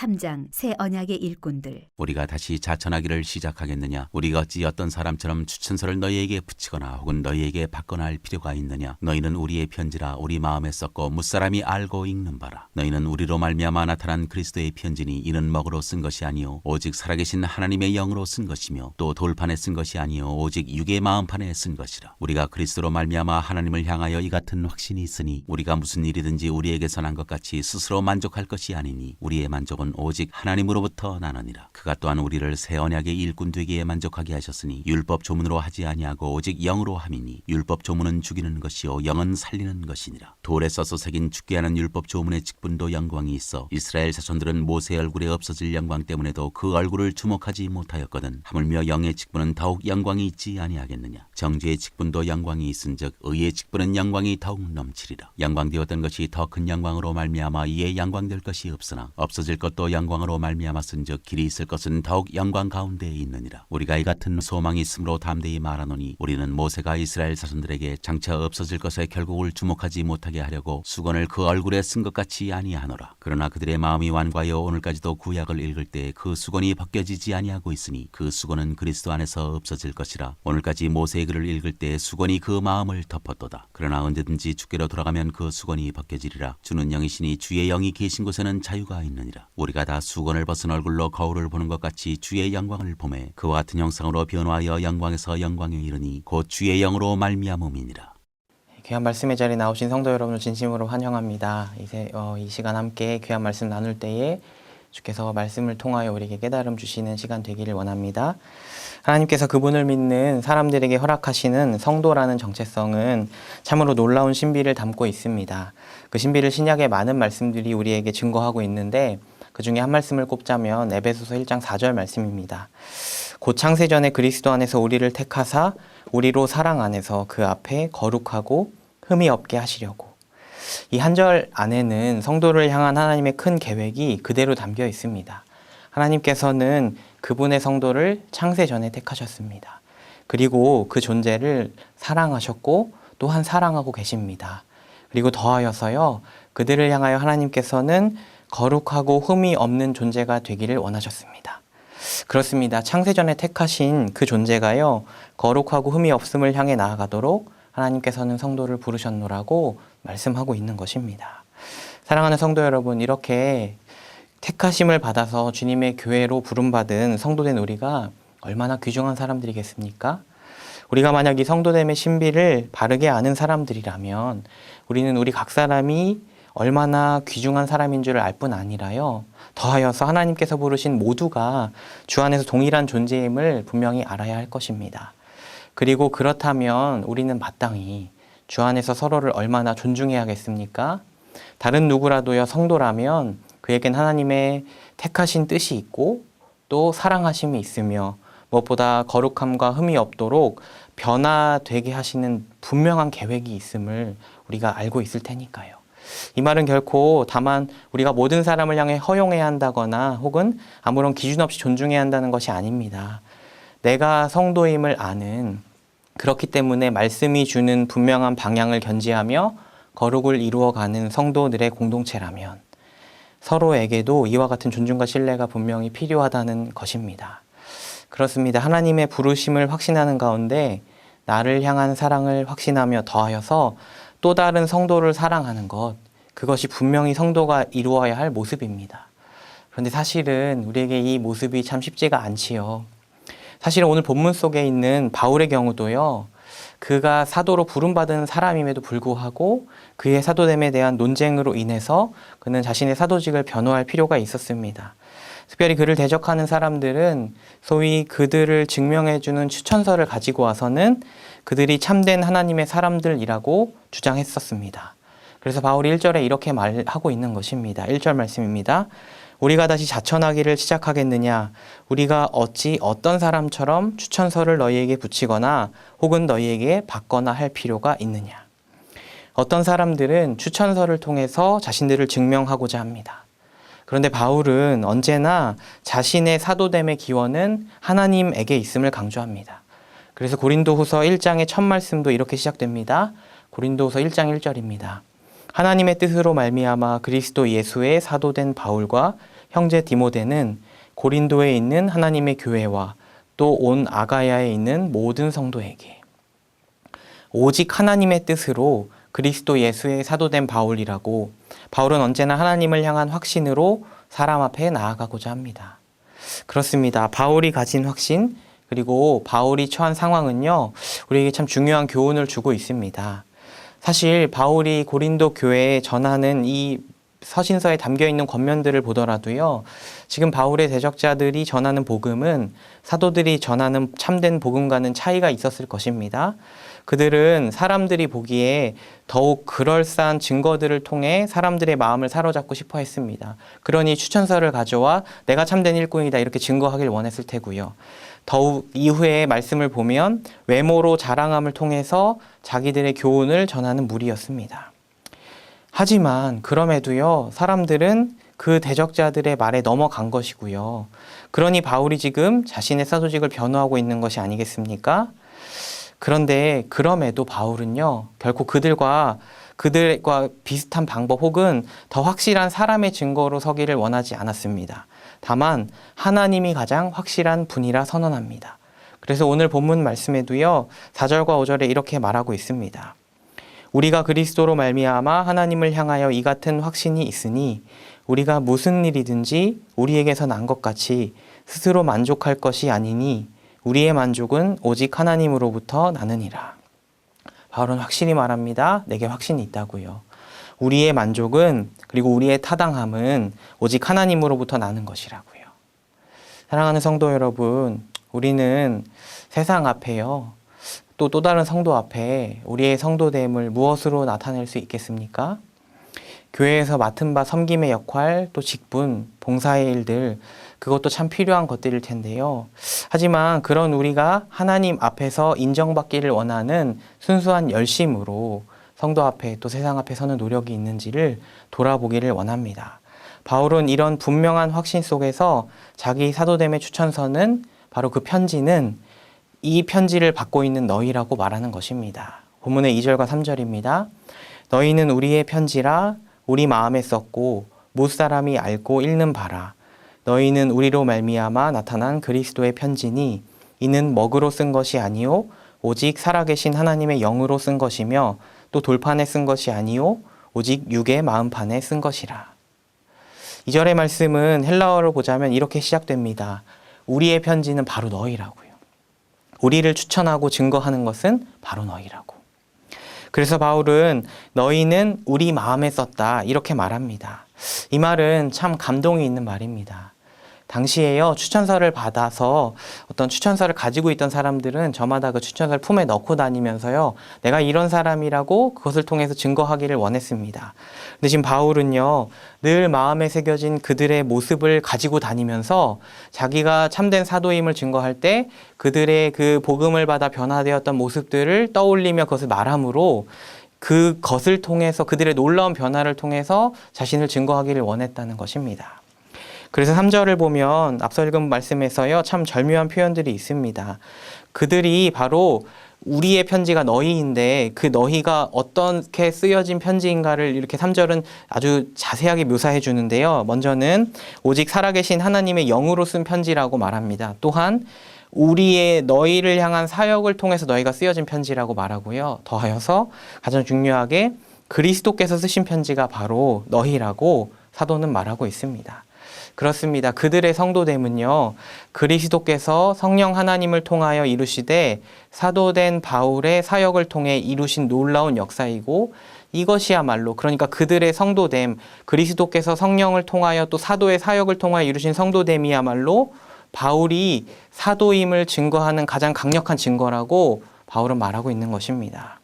3장 새 언약의 일꾼들. 우리가 다시 자천하기를 시작하겠느냐? 우리가 어찌 어떤 사람처럼 추천서를 너희에게 붙이거나 혹은 너희에게 받거나 할 필요가 있느냐? 너희는 우리의 편지라 우리 마음에 썼고 무사람이 알고 읽는 바라. 너희는 우리로 말미암아 나타난 그리스도의 편지니 이는 먹으로 쓴 것이 아니요 오직 살아계신 하나님의 영으로 쓴 것이며 또 돌판에 쓴 것이 아니요 오직 육의 마음판에 쓴 것이라. 우리가 그리스도로 말미암아 하나님을 향하여 이 같은 확신이 있으니 우리가 무슨 일이든지 우리에게서 난 것 같이 스스로 만족할 것이 아니니 우리의 만족은 오직 하나님으로부터 나느니라. 그가 또한 우리를 새 언약의 일꾼 되기에 만족하게 하셨으니 율법 조문으로 하지 아니하고 오직 영으로 함이니 율법 조문은 죽이는 것이요 영은 살리는 것이니라. 돌에 써서 새긴 죽게 하는 율법 조문의 직분도 영광이 있어 이스라엘 자손들은 모세 얼굴에 없어질 영광 때문에도 그 얼굴을 주목하지 못하였거든. 하물며 영의 직분은 더욱 영광이 있지 아니하겠느냐. 정죄의 직분도 영광이 있은즉 의의 직분은 영광이 더욱 넘치리라. 영광되었던 것이 더 큰 영광으로 말미암아 이에 영광될 것이 없으나 없어질 것도 영광으로 말미암았은즉 길이 있을 것은 더욱 영광 가운데에 있느니라. 우리가 이 같은 소망이 있으므로 담대히 말하노니 우리는 모세가 이스라엘 자손들에게 장차 없어질 것의 결국을 주목하지 못하게 하려고 수건을 그 얼굴에 쓴 것 같이 아니하노라. 그러나 그들의 마음이 완고하여 오늘까지도 구약을 읽을 때 그 수건이 벗겨지지 아니하고 있으니 그 수건은 그리스도 안에서 없어질 것이라. 오늘까지 모세의 글을 읽을 때 수건이 그 마음을 덮었도다. 그러나 언제든지 주께로 돌아가면 그 수건이 벗겨지리라. 주는 영이시니 주의 영이 계신 곳에는 자유가 있느니라. 우리가 다 수건을 벗은 얼굴로 거울을 보는 것 같이 주의 영광을 보매 그와 같은 형상으로 변화하여 영광에서 영광에 이르니 곧 주의 영으로 말미암음이니라. 귀한 말씀의 자리에 나오신 성도 여러분을 진심으로 환영합니다. 이 시간 함께 귀한 말씀 나눌 때에 주께서 말씀을 통하여 우리에게 깨달음 주시는 시간 되기를 원합니다. 하나님께서 그분을 믿는 사람들에게 허락하시는 성도라는 정체성은 참으로 놀라운 신비를 담고 있습니다. 그 신비를 신약의 많은 말씀들이 우리에게 증거하고 있는데 그 중에 한 말씀을 꼽자면 에베소서 1장 4절 말씀입니다. 곧 창세전에 그리스도 안에서 우리를 택하사 우리로 사랑 안에서 그 앞에 거룩하고 흠이 없게 하시려고. 이 한 절 안에는 성도를 향한 하나님의 큰 계획이 그대로 담겨 있습니다. 하나님께서는 그분의 성도를 창세전에 택하셨습니다. 그리고 그 존재를 사랑하셨고 또한 사랑하고 계십니다. 그리고 더하여서요, 그들을 향하여 하나님께서는 거룩하고 흠이 없는 존재가 되기를 원하셨습니다. 그렇습니다. 창세전에 택하신 그 존재가요, 거룩하고 흠이 없음을 향해 나아가도록 하나님께서는 성도를 부르셨노라고 말씀하고 있는 것입니다. 사랑하는 성도 여러분, 이렇게 택하심을 받아서 주님의 교회로 부름받은 성도된 우리가 얼마나 귀중한 사람들이겠습니까? 우리가 만약 이 성도됨의 신비를 바르게 아는 사람들이라면 우리는 우리 각 사람이 얼마나 귀중한 사람인 줄을 알 뿐 아니라요, 더하여서 하나님께서 부르신 모두가 주 안에서 동일한 존재임을 분명히 알아야 할 것입니다. 그리고 그렇다면 우리는 마땅히 주 안에서 서로를 얼마나 존중해야겠습니까? 다른 누구라도요, 성도라면 그에겐 하나님의 택하신 뜻이 있고 또 사랑하심이 있으며 무엇보다 거룩함과 흠이 없도록 변화되게 하시는 분명한 계획이 있음을 우리가 알고 있을 테니까요. 이 말은 결코 다만 우리가 모든 사람을 향해 허용해야 한다거나 혹은 아무런 기준 없이 존중해야 한다는 것이 아닙니다. 내가 성도임을 아는, 그렇기 때문에 말씀이 주는 분명한 방향을 견지하며 거룩을 이루어가는 성도들의 공동체라면 서로에게도 이와 같은 존중과 신뢰가 분명히 필요하다는 것입니다. 그렇습니다. 하나님의 부르심을 확신하는 가운데 나를 향한 사랑을 확신하며 더하여서 또 다른 성도를 사랑하는 것, 그것이 분명히 성도가 이루어야 할 모습입니다. 그런데 사실은 우리에게 이 모습이 참 쉽지가 않지요. 사실은 오늘 본문 속에 있는 바울의 경우도요, 그가 사도로 부름받은 사람임에도 불구하고 그의 사도됨에 대한 논쟁으로 인해서 그는 자신의 사도직을 변호할 필요가 있었습니다. 특별히 그를 대적하는 사람들은 소위 그들을 증명해주는 추천서를 가지고 와서는 그들이 참된 하나님의 사람들이라고 주장했었습니다. 그래서 바울이 1절에 이렇게 말하고 있는 것입니다. 1절 말씀입니다. 우리가 다시 자천하기를 시작하겠느냐? 우리가 어찌 어떤 사람처럼 추천서를 너희에게 붙이거나 혹은 너희에게 받거나 할 필요가 있느냐? 어떤 사람들은 추천서를 통해서 자신들을 증명하고자 합니다. 그런데 바울은 언제나 자신의 사도됨의 기원은 하나님에게 있음을 강조합니다. 그래서 고린도후서 1장의 첫 말씀도 이렇게 시작됩니다. 고린도후서 1장 1절입니다. 하나님의 뜻으로 말미암아 그리스도 예수의 사도된 바울과 형제 디모데는 고린도에 있는 하나님의 교회와 또 온 아가야에 있는 모든 성도에게 오직 하나님의 뜻으로 그리스도 예수의 사도된 바울이라고, 바울은 언제나 하나님을 향한 확신으로 사람 앞에 나아가고자 합니다. 그렇습니다. 바울이 가진 확신, 그리고 바울이 처한 상황은요, 우리에게 참 중요한 교훈을 주고 있습니다. 사실 바울이 고린도 교회에 전하는 이 서신서에 담겨있는 권면들을 보더라도요, 지금 바울의 대적자들이 전하는 복음은 사도들이 전하는 참된 복음과는 차이가 있었을 것입니다. 그들은 사람들이 보기에 더욱 그럴싸한 증거들을 통해 사람들의 마음을 사로잡고 싶어 했습니다. 그러니 추천서를 가져와 내가 참된 일꾼이다 이렇게 증거하길 원했을 테고요. 더욱 이후에 말씀을 보면 외모로 자랑함을 통해서 자기들의 교훈을 전하는 무리였습니다. 하지만 그럼에도요, 사람들은 그 대적자들의 말에 넘어간 것이고요. 그러니 바울이 지금 자신의 사도직을 변호하고 있는 것이 아니겠습니까? 그런데 그럼에도 바울은요, 결코 그들과 비슷한 방법 혹은 더 확실한 사람의 증거로 서기를 원하지 않았습니다. 다만 하나님이 가장 확실한 분이라 선언합니다. 그래서 오늘 본문 말씀에도요, 4절과 5절에 이렇게 말하고 있습니다. 우리가 그리스도로 말미암아 하나님을 향하여 이 같은 확신이 있으니 우리가 무슨 일이든지 우리에게서 난 것 같이 스스로 만족할 것이 아니니 우리의 만족은 오직 하나님으로부터 나느니라. 바울은 확실히 말합니다. 내게 확신이 있다고요. 우리의 만족은, 그리고 우리의 타당함은 오직 하나님으로부터 나는 것이라고요. 사랑하는 성도 여러분, 우리는 세상 앞에요, 또 다른 성도 앞에 우리의 성도됨을 무엇으로 나타낼 수 있겠습니까? 교회에서 맡은 바 섬김의 역할, 또 직분, 봉사의 일들, 그것도 참 필요한 것들일 텐데요. 하지만 그런 우리가 하나님 앞에서 인정받기를 원하는 순수한 열심으로 성도 앞에 또 세상 앞에 서는 노력이 있는지를 돌아보기를 원합니다. 바울은 이런 분명한 확신 속에서 자기 사도됨의 추천서는, 바로 그 편지는 이 편지를 받고 있는 너희라고 말하는 것입니다. 본문의 2절과 3절입니다. 너희는 우리의 편지라 우리 마음에 썼고 무사람이 알고 읽는 바라. 너희는 우리로 말미암아 나타난 그리스도의 편지니 이는 먹으로 쓴 것이 아니요 오직 살아계신 하나님의 영으로 쓴 것이며 또 돌판에 쓴 것이 아니요 오직 육의 마음판에 쓴 것이라. 2절의 말씀은 헬라어로 보자면 이렇게 시작됩니다. 우리의 편지는 바로 너희라고요. 우리를 추천하고 증거하는 것은 바로 너희라고. 그래서 바울은 너희는 우리 마음에 썼다 이렇게 말합니다. 이 말은 참 감동이 있는 말입니다. 당시에요, 추천서를 받아서 어떤 추천서를 가지고 있던 사람들은 저마다 그 추천서를 품에 넣고 다니면서요, 내가 이런 사람이라고 그것을 통해서 증거하기를 원했습니다. 근데 지금 바울은요, 늘 마음에 새겨진 그들의 모습을 가지고 다니면서 자기가 참된 사도임을 증거할 때 그들의 그 복음을 받아 변화되었던 모습들을 떠올리며 그것을 말함으로 그것을 통해서, 그들의 놀라운 변화를 통해서 자신을 증거하기를 원했다는 것입니다. 그래서 3절을 보면 앞서 읽은 말씀에서요, 참 절묘한 표현들이 있습니다. 그들이 바로 우리의 편지가 너희인데 그 너희가 어떻게 쓰여진 편지인가를 이렇게 3절은 아주 자세하게 묘사해 주는데요. 먼저는 오직 살아계신 하나님의 영으로 쓴 편지라고 말합니다. 또한 우리의 너희를 향한 사역을 통해서 너희가 쓰여진 편지라고 말하고요. 더하여서 가장 중요하게 그리스도께서 쓰신 편지가 바로 너희라고 사도는 말하고 있습니다. 그렇습니다. 그들의 성도됨은요, 그리스도께서 성령 하나님을 통하여 이루시되 사도된 바울의 사역을 통해 이루신 놀라운 역사이고, 이것이야말로, 그러니까 그들의 성도됨, 그리스도께서 성령을 통하여 또 사도의 사역을 통하여 이루신 성도됨이야말로 바울이 사도임을 증거하는 가장 강력한 증거라고 바울은 말하고 있는 것입니다.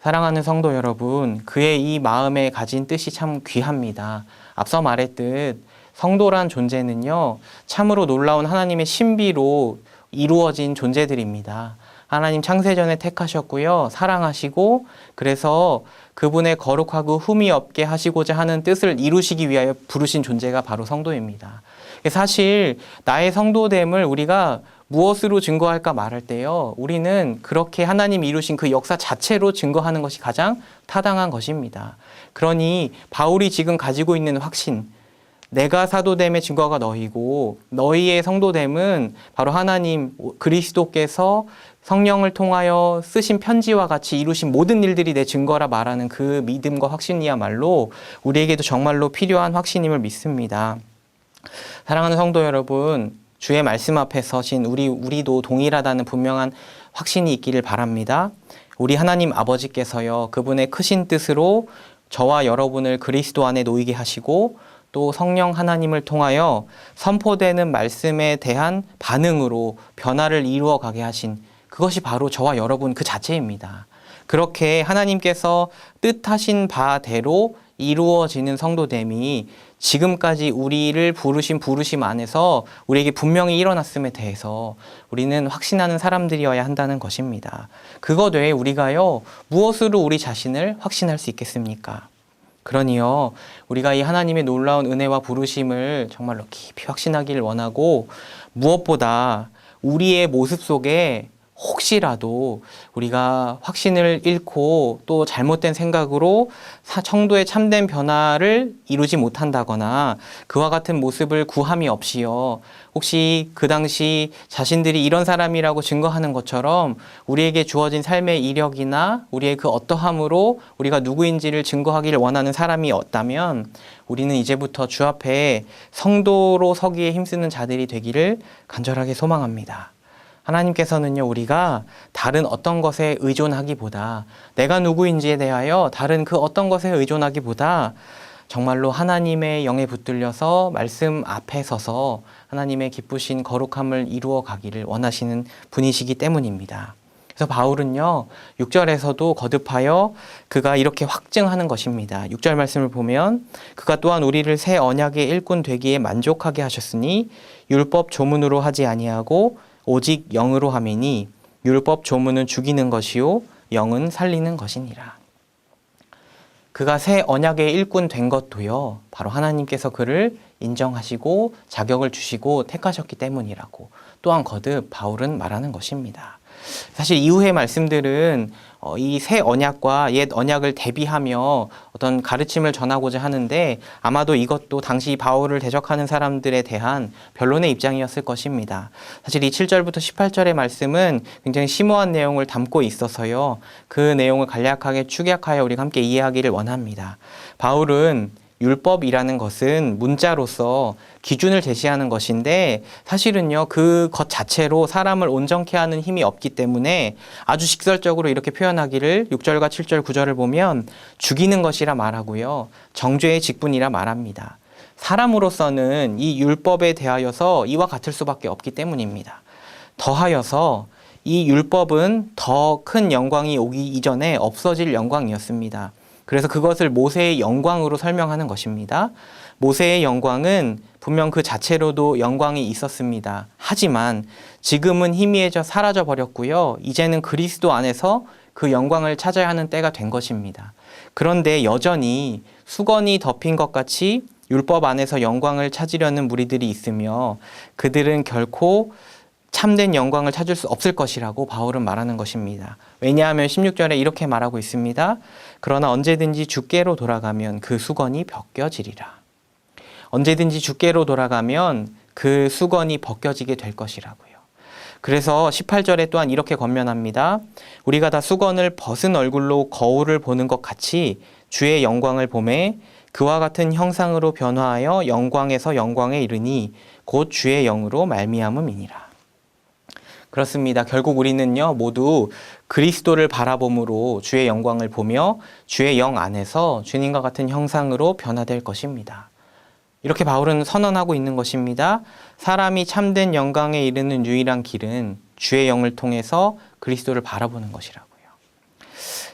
사랑하는 성도 여러분, 그의 이 마음에 가진 뜻이 참 귀합니다. 앞서 말했듯 성도란 존재는요, 참으로 놀라운 하나님의 신비로 이루어진 존재들입니다. 하나님 창세전에 택하셨고요, 사랑하시고, 그래서 그분의 거룩하고 흠이 없게 하시고자 하는 뜻을 이루시기 위하여 부르신 존재가 바로 성도입니다. 사실 나의 성도됨을 우리가 무엇으로 증거할까 말할 때요, 우리는 그렇게 하나님 이루신 그 역사 자체로 증거하는 것이 가장 타당한 것입니다. 그러니 바울이 지금 가지고 있는 확신, 내가 사도됨의 증거가 너희고 너희의 성도됨은 바로 하나님 그리스도께서 성령을 통하여 쓰신 편지와 같이 이루신 모든 일들이 내 증거라 말하는 그 믿음과 확신이야말로 우리에게도 정말로 필요한 확신임을 믿습니다. 사랑하는 성도 여러분, 주의 말씀 앞에 서신 우리도 동일하다는 분명한 확신이 있기를 바랍니다. 우리 하나님 아버지께서요, 그분의 크신 뜻으로 저와 여러분을 그리스도 안에 놓이게 하시고 또 성령 하나님을 통하여 선포되는 말씀에 대한 반응으로 변화를 이루어 가게 하신 그것이 바로 저와 여러분 그 자체입니다. 그렇게 하나님께서 뜻하신 바대로 이루어지는 성도됨이 지금까지 우리를 부르신 부르심 안에서 우리에게 분명히 일어났음에 대해서 우리는 확신하는 사람들이어야 한다는 것입니다. 그것 외에 우리가요, 무엇으로 우리 자신을 확신할 수 있겠습니까? 그러니요, 우리가 이 하나님의 놀라운 은혜와 부르심을 정말로 깊이 확신하기를 원하고 무엇보다 우리의 모습 속에 혹시라도 우리가 확신을 잃고 또 잘못된 생각으로 청도의 참된 변화를 이루지 못한다거나 그와 같은 모습을 구함이 없이요, 혹시 그 당시 자신들이 이런 사람이라고 증거하는 것처럼 우리에게 주어진 삶의 이력이나 우리의 그 어떠함으로 우리가 누구인지를 증거하기를 원하는 사람이 없다면 우리는 이제부터 주 앞에 성도로 서기에 힘쓰는 자들이 되기를 간절하게 소망합니다. 하나님께서는요, 우리가 다른 어떤 것에 의존하기보다, 내가 누구인지에 대하여 다른 그 어떤 것에 의존하기보다 정말로 하나님의 영에 붙들려서 말씀 앞에 서서 하나님의 기쁘신 거룩함을 이루어 가기를 원하시는 분이시기 때문입니다. 그래서 바울은요, 6절에서도 거듭하여 그가 이렇게 확증하는 것입니다. 6절 말씀을 보면 그가 또한 우리를 새 언약의 일꾼 되기에 만족하게 하셨으니 율법 조문으로 하지 아니하고 오직 영으로 함이니 율법 조문은 죽이는 것이요 영은 살리는 것이니라. 그가 새 언약의 일꾼 된 것도요, 바로 하나님께서 그를 인정하시고 자격을 주시고 택하셨기 때문이라고 또한 거듭 바울은 말하는 것입니다. 사실 이후의 말씀들은 이 새 언약과 옛 언약을 대비하며 어떤 가르침을 전하고자 하는데 아마도 이것도 당시 바울을 대적하는 사람들에 대한 변론의 입장이었을 것입니다. 사실 이 7절부터 18절의 말씀은 굉장히 심오한 내용을 담고 있어서요, 그 내용을 간략하게 축약하여 우리가 함께 이해하기를 원합니다. 바울은 율법이라는 것은 문자로서 기준을 제시하는 것인데 사실은요, 그것 자체로 사람을 온전케 하는 힘이 없기 때문에 아주 직설적으로 이렇게 표현하기를 6절과 7절 9절을 보면 죽이는 것이라 말하고요, 정죄의 직분이라 말합니다. 사람으로서는 이 율법에 대하여서 이와 같을 수밖에 없기 때문입니다. 더하여서 이 율법은 더 큰 영광이 오기 이전에 없어질 영광이었습니다. 그래서 그것을 모세의 영광으로 설명하는 것입니다. 모세의 영광은 분명 그 자체로도 영광이 있었습니다. 하지만 지금은 희미해져 사라져 버렸고요, 이제는 그리스도 안에서 그 영광을 찾아야 하는 때가 된 것입니다. 그런데 여전히 수건이 덮인 것 같이 율법 안에서 영광을 찾으려는 무리들이 있으며 그들은 결코 참된 영광을 찾을 수 없을 것이라고 바울은 말하는 것입니다. 왜냐하면 16절에 이렇게 말하고 있습니다. 그러나 언제든지 주께로 돌아가면 그 수건이 벗겨지리라. 언제든지 주께로 돌아가면 그 수건이 벗겨지게 될 것이라고요. 그래서 18절에 또한 이렇게 권면합니다. 우리가 다 수건을 벗은 얼굴로 거울을 보는 것 같이 주의 영광을 보매 그와 같은 형상으로 변화하여 영광에서 영광에 이르니 곧 주의 영으로 말미암음이니라. 그렇습니다. 결국 우리는요, 모두 그리스도를 바라봄으로 주의 영광을 보며 주의 영 안에서 주님과 같은 형상으로 변화될 것입니다. 이렇게 바울은 선언하고 있는 것입니다. 사람이 참된 영광에 이르는 유일한 길은 주의 영을 통해서 그리스도를 바라보는 것이라고요.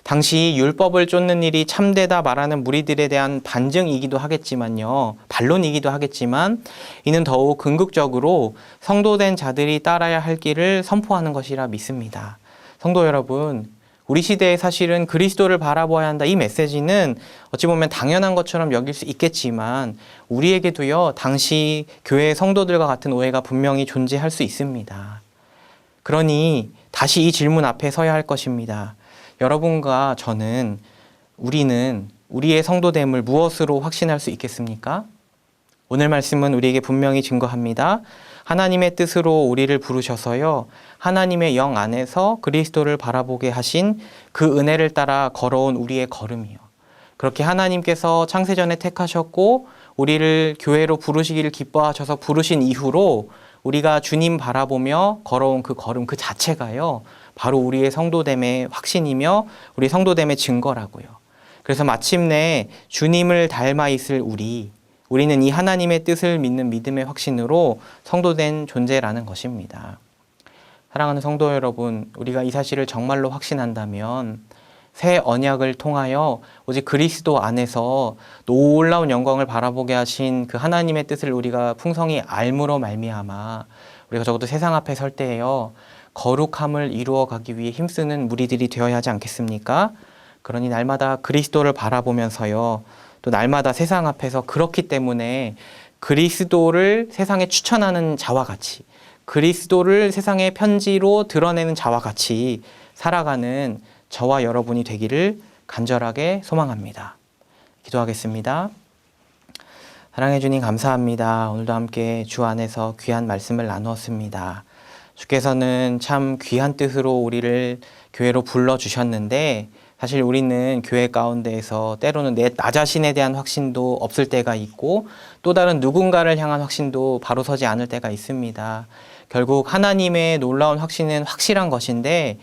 당시 율법을 쫓는 일이 참되다 말하는 무리들에 대한 반증이기도 하겠지만요, 반론이기도 하겠지만 이는 더욱 궁극적으로 성도된 자들이 따라야 할 길을 선포하는 것이라 믿습니다. 성도 여러분, 우리 시대에 사실은 그리스도를 바라보아야 한다, 이 메시지는 어찌 보면 당연한 것처럼 여길 수 있겠지만 우리에게도요, 당시 교회 성도들과 같은 오해가 분명히 존재할 수 있습니다. 그러니 다시 이 질문 앞에 서야 할 것입니다. 여러분과 우리는 우리의 성도됨을 무엇으로 확신할 수 있겠습니까? 오늘 말씀은 우리에게 분명히 증거합니다. 하나님의 뜻으로 우리를 부르셔서요, 하나님의 영 안에서 그리스도를 바라보게 하신 그 은혜를 따라 걸어온 우리의 걸음이요. 그렇게 하나님께서 창세전에 택하셨고 우리를 교회로 부르시기를 기뻐하셔서 부르신 이후로 우리가 주님 바라보며 걸어온 그 걸음 그 자체가요, 바로 우리의 성도됨의 확신이며 우리 성도됨의 증거라고요. 그래서 마침내 주님을 닮아 있을 우리는 이 하나님의 뜻을 믿는 믿음의 확신으로 성도된 존재라는 것입니다. 사랑하는 성도 여러분, 우리가 이 사실을 정말로 확신한다면 새 언약을 통하여 오직 그리스도 안에서 놀라운 영광을 바라보게 하신 그 하나님의 뜻을 우리가 풍성히 알므로 말미암아 우리가 적어도 세상 앞에 설 때에요, 거룩함을 이루어 가기 위해 힘쓰는 무리들이 되어야 하지 않겠습니까? 그러니 날마다 그리스도를 바라보면서요, 또 날마다 세상 앞에서 그렇기 때문에 그리스도를 세상에 추천하는 자와 같이, 그리스도를 세상의 편지로 드러내는 자와 같이 살아가는 저와 여러분이 되기를 간절하게 소망합니다. 기도하겠습니다. 사랑해 주님 감사합니다. 오늘도 함께 주 안에서 귀한 말씀을 나누었습니다. 주께서는 참 귀한 뜻으로 우리를 교회로 불러주셨는데 사실 우리는 교회 가운데에서 때로는 나 자신에 대한 확신도 없을 때가 있고 또 다른 누군가를 향한 확신도 바로 서지 않을 때가 있습니다. 결국 하나님의 놀라운 확신은 확실한 것인데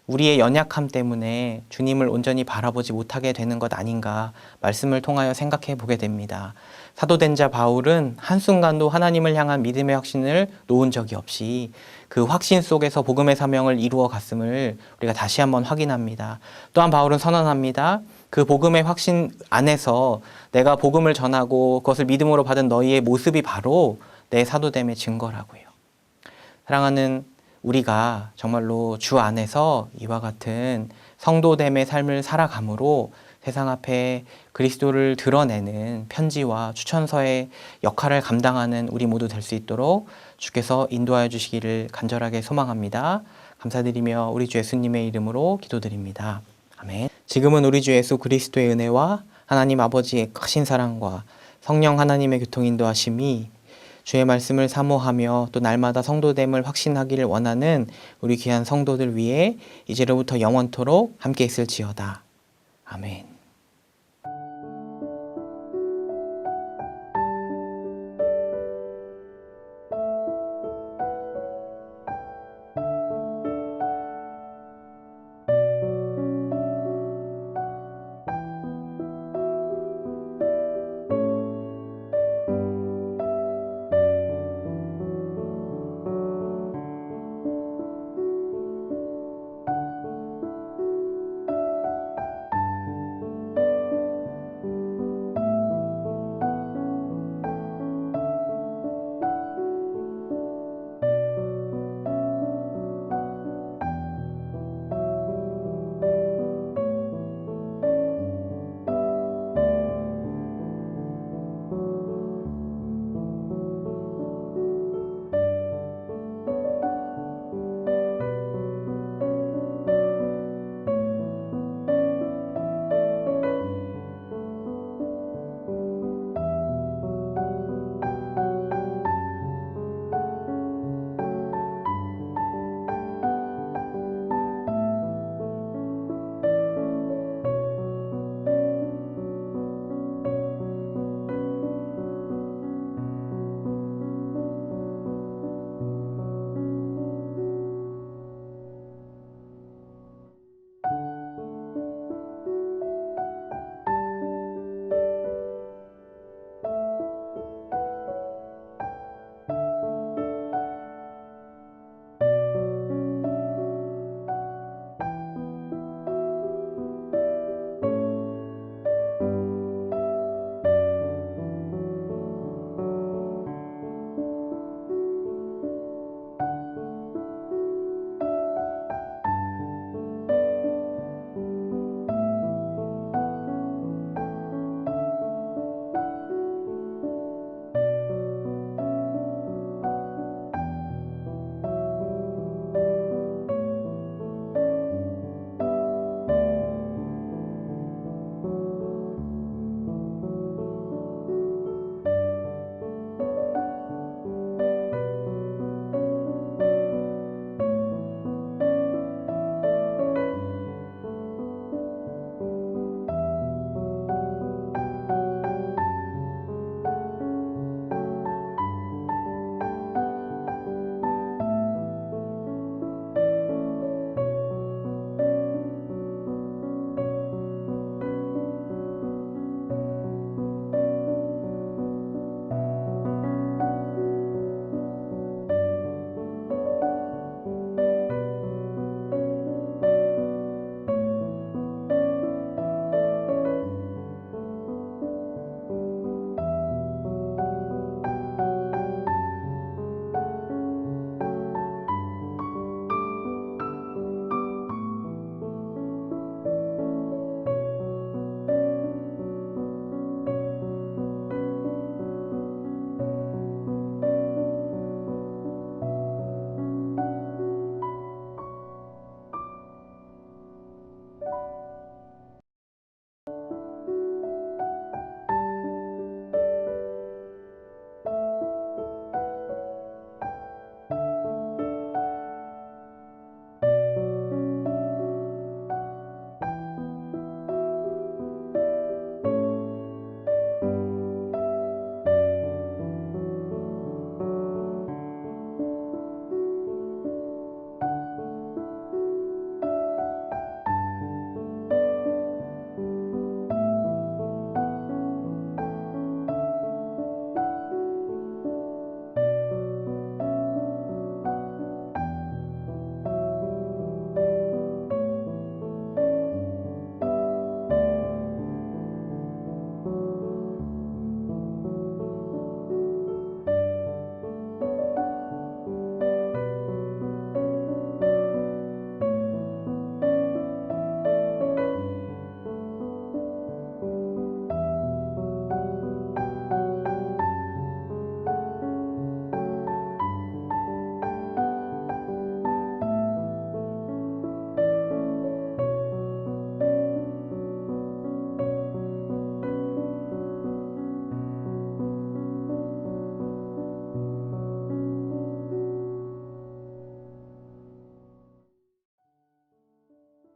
우리의 연약함 때문에 주님을 온전히 바라보지 못하게 되는 것 아닌가 말씀을 통하여 생각해 보게 됩니다. 사도된 자 바울은 한순간도 하나님을 향한 믿음의 확신을 놓은 적이 없이 그 확신 속에서 복음의 사명을 이루어 갔음을 우리가 다시 한번 확인합니다. 또한 바울은 선언합니다. 그 복음의 확신 안에서 내가 복음을 전하고 그것을 믿음으로 받은 너희의 모습이 바로 내 사도됨의 증거라고요. 사랑하는 우리가 정말로 주 안에서 이와 같은 성도됨의 삶을 살아감으로 세상 앞에 그리스도를 드러내는 편지와 추천서의 역할을 감당하는 우리 모두 될 수 있도록 주께서 인도하여 주시기를 간절하게 소망합니다. 감사드리며 우리 주 예수님의 이름으로 기도드립니다. 아멘. 지금은 우리 주 예수 그리스도의 은혜와 하나님 아버지의 크신 사랑과 성령 하나님의 교통 인도하심이 주의 말씀을 사모하며 또 날마다 성도됨을 확신하기를 원하는 우리 귀한 성도들 위해 이제로부터 영원토록 함께 있을지어다. 아멘.